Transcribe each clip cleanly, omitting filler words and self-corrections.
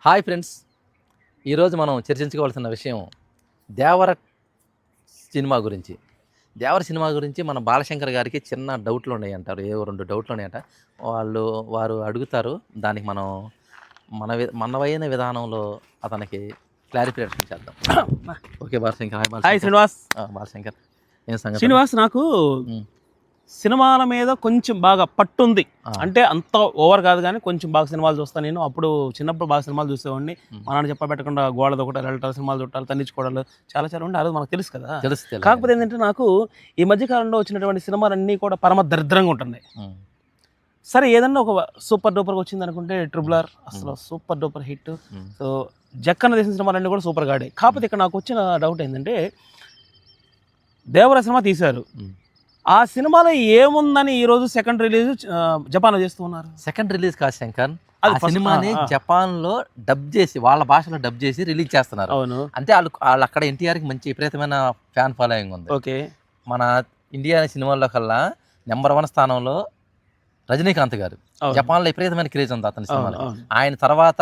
Hi friends, ఈరోజు మనం చర్చించుకోవాల్సిన విషయం దేవర సినిమా గురించి. దేవర సినిమా గురించి మన బాలశంకర్ గారికి చిన్న డౌట్లు ఉన్నాయంటారు. ఏవో 2 డౌట్లు ఉన్నాయంట. వారు అడుగుతారు. దానికి మనం మనవైన విధానంలో అతనికి క్లారిఫికేషన్ చేద్దాం. Okay Balashankar. Hi hi Srinivas. Balashankar, ఏం సంగతి? శ్రీనివాస్, నాకు సినిమాల మీద కొంచెం బాగా పట్టుంది. అంటే అంత ఓవర్ కాదు కానీ కొంచెం బాగా సినిమాలు చూస్తాను నేను. అప్పుడు చిన్నప్పుడు బాగా సినిమాలు చూసేవాడిని. మా నాన్న చెప్పబెట్టకుండా గోడది ఒకటి వెళ్ళటాలు, సినిమాలు చుట్టాలు, తన్నించుకోవడాలు చాలా ఉండి ఆ రోజు మనకు తెలుసు కదా. కాకపోతే ఏంటంటే నాకు ఈ మధ్యకాలంలో వచ్చినటువంటి సినిమాలన్నీ కూడా పరమ దరిద్రంగా ఉంటున్నాయి. సరే, ఏదన్నా ఒక సూపర్ డూపర్గా వచ్చింది అనుకుంటే ట్రిపుల్ ఆర్ అసలు super duper hit. So Jakkanna తీసిన సినిమాలన్నీ కూడా సూపర్గా ఆడాయి. కాకపోతే ఇక్కడ నాకు వచ్చిన డౌట్ ఏంటంటే, దేవర సినిమా తీశారు, ఆ సినిమాలో ఏముందని ఈరోజు సెకండ్ రిలీజ్ జపాన్లో చేస్తూ ఉన్నారు. సెకండ్ రిలీజ్ కాదు శంకర్, ఆ సినిమాని జపాన్ లో డబ్ చేసి వాళ్ళ భాషలో డబ్ చేసి రిలీజ్ చేస్తున్నారు. అవును, అంటే వాళ్ళు అక్కడ ఎన్టీఆర్ కి మంచి విపరీతమైన ఫ్యాన్ ఫాలోయింగ్ ఉంది. ఓకే. మన ఇండియా సినిమాల్లో కల్లా నెంబర్ 1 స్థానంలో రజనీకాంత్ గారు. జపాన్ లో విపరీతమైన క్రేజ్ ఉంది అతని సినిమాలో. ఆయన తర్వాత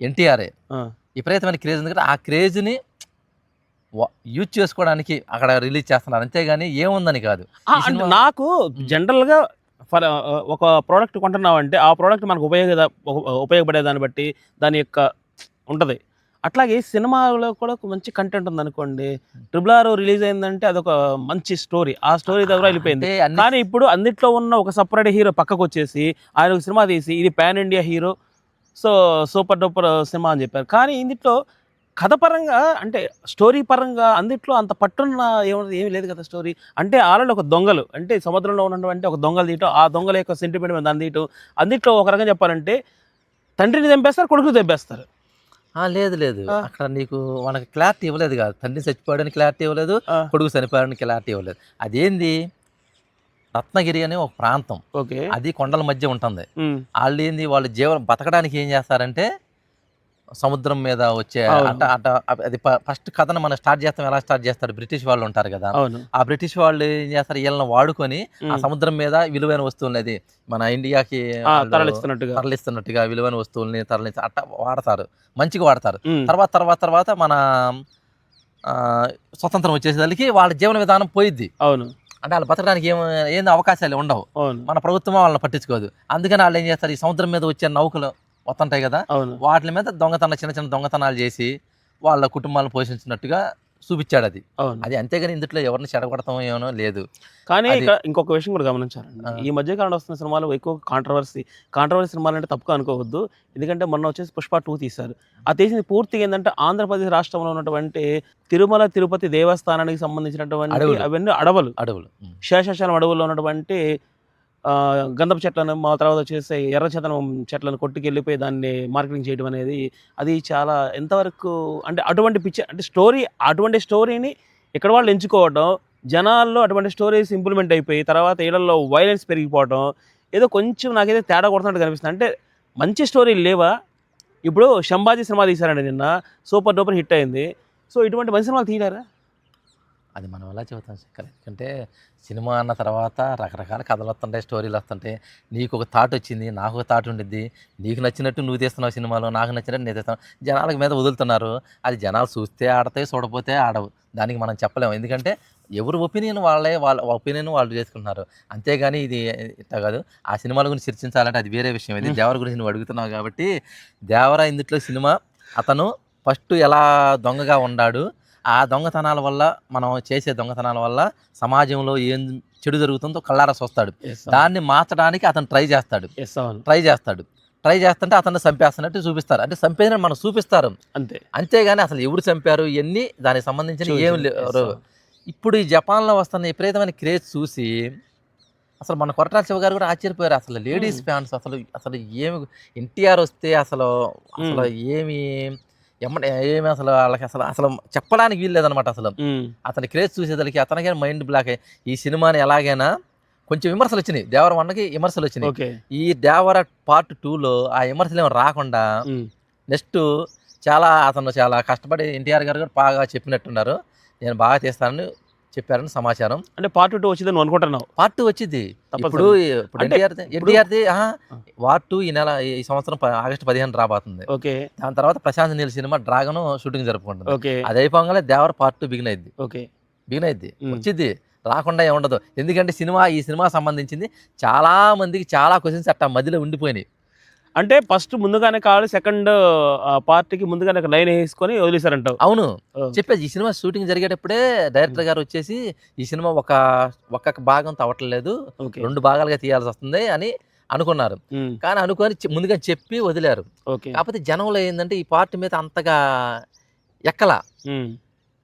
ఎన్టీఆర్ఏ విపరీతమైన క్రేజ్ ఉంది కదా. ఆ క్రేజ్ ని యూజ్ చేసుకోవడానికి అక్కడ రిలీజ్ చేస్తున్నారు, అంతేగాని ఏముందని కాదు. నాకు జనరల్ గా ఒక ప్రోడక్ట్ కొంటున్నామంటే ఆ ప్రోడక్ట్ మనకు ఉపయోగపడే దాన్ని బట్టి దాని యొక్క ఉంటుంది. అట్లాగే సినిమాలో కూడా ఒక మంచి కంటెంట్ ఉంది అనుకోండి. ట్రిపుల్ ఆర్ రిలీజ్ అయిందంటే అదొక మంచి స్టోరీ, ఆ స్టోరీ దగ్గర వెళ్ళిపోయింది. కానీ ఇప్పుడు అన్నిట్లో ఉన్న ఒక సపరేట్ హీరో పక్కకు వచ్చేసి ఆయన ఒక సినిమా తీసి ఇది pan India hero, so super duper cinema అని చెప్పారు. కానీ ఇందులో కథ పరంగా అంటే స్టోరీ పరంగా అందుట్లో అంత పట్టున్న ఏమీ లేదు కదా. స్టోరీ అంటే ఆల్రెడీ ఒక దొంగలు, అంటే సముద్రంలో ఉన్నటువంటి ఒక దొంగలు తీయటం, ఆ దొంగల యొక్క సెంటిమెంట్ మీద దాన్ని తీయటం. అందుట్లో ఒక రకంగా చెప్పాలంటే తండ్రిని తెంపేస్తారు, కొడుకుని తెంపేస్తారు. లేదు, అక్కడ నీకు మనకి క్లారిటీ ఇవ్వలేదు కాదు. తండ్రి చచ్చిపోయాడని క్లారిటీ ఇవ్వలేదు, కొడుకు చనిపోయాడని క్లారిటీ ఇవ్వలేదు. అదేంది, రత్నగిరి అనే ఒక ప్రాంతం, ఓకే, అది కొండల మధ్య ఉంటుంది. వాళ్ళు ఏంది, వాళ్ళు జీవనం బతకడానికి ఏం చేస్తారంటే సముద్రం మీద వచ్చే అది ఫస్ట్ కథను మనం స్టార్ట్ చేస్తాం. ఎలా స్టార్ట్ చేస్తారు, బ్రిటిష్ వాళ్ళు ఉంటారు కదా, ఆ బ్రిటిష్ వాళ్ళు ఏం చేస్తారు, వీళ్ళని వాడుకొని ఆ సముద్రం మీద విలువైన వస్తువులని, అది మన ఇండియాకి తరలిస్తున్నట్టుగా విలువైన వస్తువుల్ని తరలించి అట్ట వాడతారు, మంచిగా వాడతారు. తర్వాత మన స్వతంత్రం వచ్చేసరికి వాళ్ళ జీవన విధానం పోయిద్ది. అవును, అంటే వాళ్ళు బతకడానికి ఏం అవకాశాలు ఉండవు. మన ప్రభుత్వం వాళ్ళని పట్టించుకోదు. అందుకని వాళ్ళు ఏం చేస్తారు, ఈ సముద్రం మీద వచ్చే నౌకలు వస్తుంటాయి కదా, వాటి మీద చిన్న దొంగతనాలు చేసి వాళ్ళ కుటుంబాలను పోషించినట్టుగా చూపించాడు అది. అంతేగాని ఇందులో ఎవరిని చెడగొడతాం ఏమో లేదు. కానీ ఇంకొక విషయం కూడా గమనించారండి, ఈ మధ్యకాలంలో వస్తున్న సినిమాలు ఎక్కువ కాంట్రవర్సీ సినిమాలు అంటే తప్పుగా అనుకోవద్దు. ఎందుకంటే మొన్న వచ్చేసి పుష్ప 2 తీశారు. ఆ తీసింది పూర్తిగా ఏంటంటే ఆంధ్రప్రదేశ్ రాష్ట్రంలో ఉన్నటువంటి తిరుమల తిరుపతి దేవస్థానానికి సంబంధించినటువంటి అవన్నీ అడవులు శేషాచలం అడవుల్లో ఉన్నటువంటి గంధపు చెట్లను, మా తర్వాత వచ్చేసి ఎర్రచందనం చెట్లను కొట్టుకెళ్ళిపోయి దాన్ని మార్కెటింగ్ చేయడం అనేది అది చాలా ఎంతవరకు అంటే అటువంటి స్టోరీని ఇక్కడ వాళ్ళు ఎంచుకోవడం, జనాల్లో అటువంటి స్టోరీస్ ఇంప్లిమెంట్ అయిపోయి తర్వాత ఇళ్లలో వైలెన్స్ పెరిగిపోవడం ఏదో కొంచెం నాకైతే తేడా కొడుతున్నట్టు కనిపిస్తుంది. అంటే మంచి స్టోరీలు లేవా? ఇప్పుడు శంభాజీ సినిమా తీశారండి, నిన్న సూపర్ డూపర్ హిట్ అయింది. సో ఇటువంటి మంచి సినిమాలు తీయలేరా? అది మనం ఎలా చెబుతాం శంకర్, ఎందుకంటే సినిమా అన్న తర్వాత రకరకాల కథలు వస్తుంటాయి, స్టోరీలు వస్తుంటాయి. నీకు ఒక థాట్ వచ్చింది, నాకు ఒక థాట్ ఉండిద్ది. నీకు నచ్చినట్టు నువ్వు తీస్తున్నావు సినిమాలో, నాకు నచ్చినట్టు నేను తీస్తాను. జనాల మీద వదులుతున్నారు, అది జనాలు చూస్తే ఆడతాయి, చూడపోతే ఆడవు. దానికి మనం చెప్పలేము, ఎందుకంటే ఎవరి ఒపీనియన్ వాళ్ళ ఒపీనియన్ వాళ్ళు చేసుకుంటున్నారు. అంతేగాని ఇది ఇట్లా కాదు. ఆ సినిమాల గురించి చర్చించాలంటే అది వేరే విషయం. ఇది దేవర గురించి నువ్వు అడుగుతున్నావు కాబట్టి, దేవర ఇందులో సినిమా అతను ఫస్ట్ ఎలా దొంగగా ఉన్నాడు, ఆ దొంగతనాల వల్ల మనం చేసే దొంగతనాల వల్ల సమాజంలో ఏం చెడు జరుగుతుందో కళ్ళారా చూస్తాడు. దాన్ని మార్చడానికి అతను ట్రై చేస్తుంటే అతన్ని చంపేస్తున్నట్టు చూపిస్తారు. అంటే చంపేదని మనం చూపిస్తారు అంతేగాని అసలు ఎవరు చంపారు ఇవన్నీ దానికి సంబంధించిన ఏం లేరు. ఇప్పుడు ఈ జపాన్లో వస్తున్న విపరీతమైన క్రేజ్ చూసి అసలు మన కొరటాల శివ గారు కూడా ఆశ్చర్యపోయారు. అసలు లేడీస్ ఫ్యాన్స్ అసలు ఏమి ఎన్టీఆర్ వస్తే అసలు ఏమి అసలు వాళ్ళకి అసలు చెప్పడానికి వీలు లేదనమాట. అసలు అతని క్రేజ్ చూసేదానికి అతనికే మైండ్ బ్లాక్ అయ్యి ఈ సినిమాని ఎలాగైనా కొంచెం విమర్శలు వచ్చినాయి. దేవర 1కి విమర్శలు వచ్చినాయి. ఈ దేవర పార్ట్ 2లో ఆ విమర్శలు ఏమి రాకుండా నెక్స్ట్ అతను చాలా కష్టపడి ఎన్టీఆర్ గారు కూడా బాగా చెప్పినట్టున్నారు, నేను బాగా తీస్తానని చెప్పారని సమాచారం. అంటే పార్ట్ 2 వచ్చిందని నువ్వు అనుకుంటున్నావు? పార్ట్ 2 వచ్చింది. తప్పనిసరి. ఇప్పుడు అంటే ఎన్టీఆర్ది పార్ట్ 2 ఈ సంవత్సరం ఆగస్టు 15 రాబోతుంది. ఓకే. దాని తర్వాత Prashanth Neel cinema Dragon shooting జరుపుకుంటుంది. ఓకే. అది అయిపోగానే దేవర పార్ట్ 2 బిగిన్ అయింది. ఓకే. వచ్చింది, రాకుండా ఏముండదు. ఎందుకంటే ఈ సినిమా సంబంధించింది చాలా మందికి చాలా క్వశ్చన్స్ అట్టా మధ్యలో ఉండిపోయినాయి. అంటే ఫస్ట్ ముందుగానే కావాలి, సెకండ్ పార్ట్కి ముందుగానే లైన్ వేసుకొని వదిలేశారంటావు? అవును, చెప్పేది. ఈ సినిమా షూటింగ్ జరిగేటప్పుడే డైరెక్టర్ గారు వచ్చేసి ఈ సినిమా ఒక్కొక్క భాగం తవ్వట్లేదు, 2 భాగాలుగా తీయాల్సి వస్తుంది అని అనుకున్నారు. కానీ అనుకొని ముందుగా చెప్పి వదిలేరు. కాకపోతే జనంలో ఏంటంటే ఈ పార్ట్ మీద అంతగా ఎక్కల.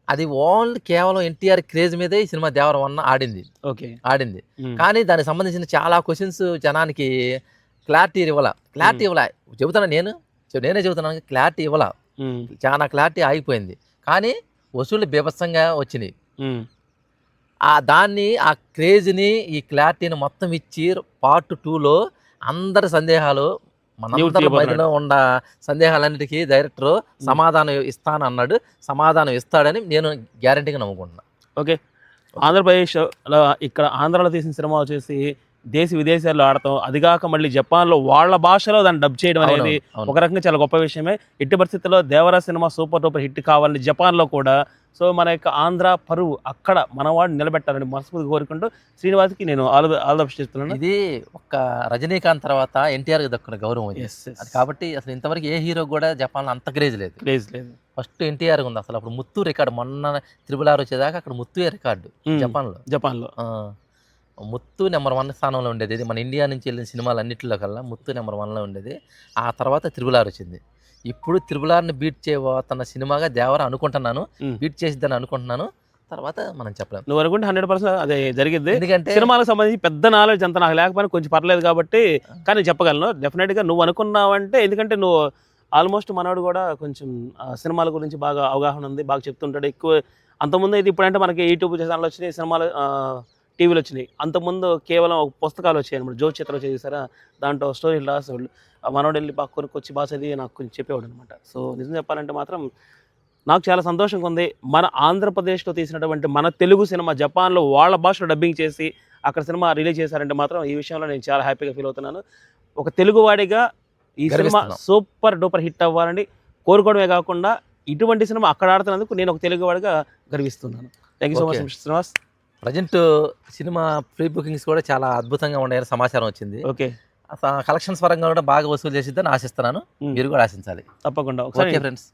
అది ఓన్లీ కేవలం ఎన్టీఆర్ క్రేజ్ మీదే ఈ సినిమా దేవర 1 ఆడింది. కానీ దానికి సంబంధించిన చాలా క్వశ్చన్స్ జనానికి క్లారిటీ ఇవ్వాల. నేనే చెబుతున్నాను, క్లారిటీ ఇవ్వాల. చాలా క్లారిటీ ఆగిపోయింది. కానీ వసూళ్ళు బీభత్సంగా వచ్చినాయి. దాన్ని ఆ క్రేజ్ని ఈ క్లారిటీని మొత్తం ఇచ్చి పార్ట్ 2లో అందరి సందేహాలు, మనందరి మధ్యలో ఉన్న సందేహాలన్నిటికీ డైరెక్టర్ సమాధానం ఇస్తానన్నాడు. సమాధానం ఇస్తాడని నేను గ్యారంటీగా నమ్ముకుంటున్నా. ఓకే. ఆంధ్రప్రదేశ్ ఇక్కడ ఆంధ్రాలో తీసిన సినిమా వచ్చేసి దేశ విదేశాల్లో ఆడతాం, అదిగాక మళ్ళీ జపాన్లో వాళ్ళ భాషలో దాన్ని డబ్ చేయడం అనేది ఒక రకంగా చాలా గొప్ప విషయమే. ఎట్టి పరిస్థితుల్లో Devara cinema super duper hit కావాలని జపాన్లో కూడా. సో మన యొక్క ఆంధ్ర పరువు అక్కడ మనవాడు నిలబెట్టాలని మనస్ఫూర్తిగా కోరుకుంటూ శ్రీనివాస్కి నేను ఆల్ ద బెస్ట్ చెప్తున్నాను. ఇది ఒక్క రజనీకాంత్ తర్వాత ఎన్టీఆర్కి దక్కున్న గౌరవం కాబట్టి అసలు ఇంతవరకు ఏ హీరో కూడా జపాన్లో అంత క్రేజ్ లేదు. ఫస్ట్ ఎన్టీఆర్ ఉంది. అసలు అప్పుడు ముత్తు రికార్డు, మొన్న 666 వచ్చేదాకా అక్కడ ముత్తు రికార్డు జపాన్లో. ముత్తు నెంబర్ 1 స్థానంలో ఉండేది. ఇది మన ఇండియా నుంచి వెళ్ళిన సినిమాలు అన్నింటిలో కల్లా ముత్తు నెంబర్ 1లో ఉండేది. ఆ తర్వాత 666 వచ్చింది. ఇప్పుడు 666ని బీట్ చేయబోతున్న సినిమాగా దేవర అనుకుంటున్నాను, బీట్ చేసిద్దని అనుకుంటున్నాను. తర్వాత మనం చెప్పలేము. నువ్వు అనుకుంటే 100% అదే జరిగింది. ఎందుకంటే సినిమాలకు సంబంధించి పెద్ద నాలెడ్జ్ అంత నాకు లేకపోయినా కొంచెం పర్లేదు కాబట్టి, కానీ చెప్పగలను డెఫినెట్గా. నువ్వు అనుకున్నావంటే, ఎందుకంటే నువ్వు ఆల్మోస్ట్ మనవాడు కూడా కొంచెం సినిమాల గురించి బాగా అవగాహన ఉంది, బాగా చెప్తుంటాడు ఎక్కువ. అంతకుముందు అయితే ఇప్పుడంటే మనకి యూట్యూబ్ ఛానల్ వచ్చినాయి, సినిమాలు టీవీలు వచ్చినాయి. అంతకుముందు కేవలం పుస్తకాలు వచ్చాయి అనమాట. జ్యోతి చిత్రం చేసారా, దాంట్లో స్టోరీలు రాసేవాళ్ళు. మనోడు వెళ్ళి బాగా కొనుక్కొచ్చి బాగా చదివి నాకు కొంచెం చెప్పేవాడు అనమాట. సో నిజం చెప్పాలంటే మాత్రం నాకు చాలా సంతోషంగా ఉంది. మన ఆంధ్రప్రదేశ్లో తీసినటువంటి మన తెలుగు సినిమా జపాన్లో వాళ్ళ భాషలో డబ్బింగ్ చేసి అక్కడ సినిమా రిలీజ్ చేశారంటే మాత్రం ఈ విషయంలో నేను చాలా హ్యాపీగా ఫీల్ అవుతున్నాను. ఒక తెలుగువాడిగా ఈ సినిమా సూపర్ డూపర్ హిట్ అవ్వాలని కోరుకోవడమే కాకుండా ఇటువంటి సినిమా అక్కడ ఆడుతున్నందుకు నేను ఒక తెలుగువాడిగా గర్విస్తున్నాను. Thank you so much Srinivas. Present cinema pre bookings కూడా చాలా అద్భుతంగా ఉన్నాయని సమాచారం వచ్చింది. ఓకే. కలెక్షన్స్ పరంగా కూడా బాగా వసూలు చేసిద్దని ఆశిస్తున్నాను. మీరు కూడా ఆశించాలి తప్పకుండా. Okay friends.